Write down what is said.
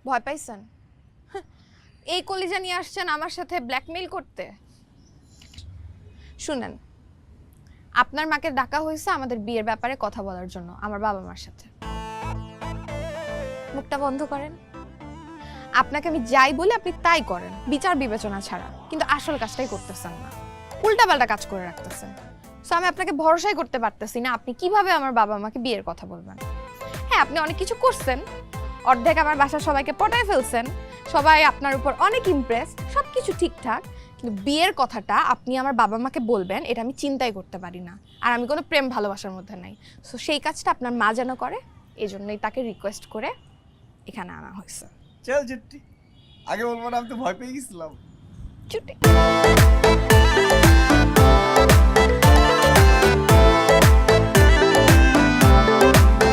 ভয় পাইছেন? এই কলিজা নিয়ে আসছেন আমার সাথে ব্ল্যাকমেইল করতে? শুনেন, আপনার মাকে ডাকা হয়েছে আমাদের বিয়ের ব্যাপারে কথা বলার জন্য আমার বাবা মার সাথে। মুখটা বন্ধ করেন। আপনাকে আমি যাই বলি আপনি তাই করেন, বিচার বিবেচনা ছাড়া, কিন্তু আসল কাজটাই করতেছেন না, উল্টাপাল্টা কাজ করে রাখতেছেন। সো আমি আপনাকে ভরসাই করতে পারতেছি না আপনি কিভাবে আমার বাবা মাকে বিয়ের কথা বলবেন। হ্যাঁ, আপনি অনেক কিছু করছেন, অর্ধেক আমার বাসার সবাইকে পটায় ফেলছেন, সবাই আপনার উপর অনেক ইমপ্রেস, সবকিছু ঠিকঠাক, কিন্তু বিয়ের কথাটা আপনি আমার বাবা মাকে বলবেন এটা আমি চিন্তাই করতে পারি না। আর আমি কোনো প্রেম ভালোবাসার মধ্যে নাই। সো সেই কাজটা আপনার মা যেন করে, এই জন্যই তাকে রিকোয়েস্ট করে এখানে আনা হয়েছে। চল চুট্টি, আগে বলবো না, আমি তো ভয় পেয়ে গেছিলাম। চুটি।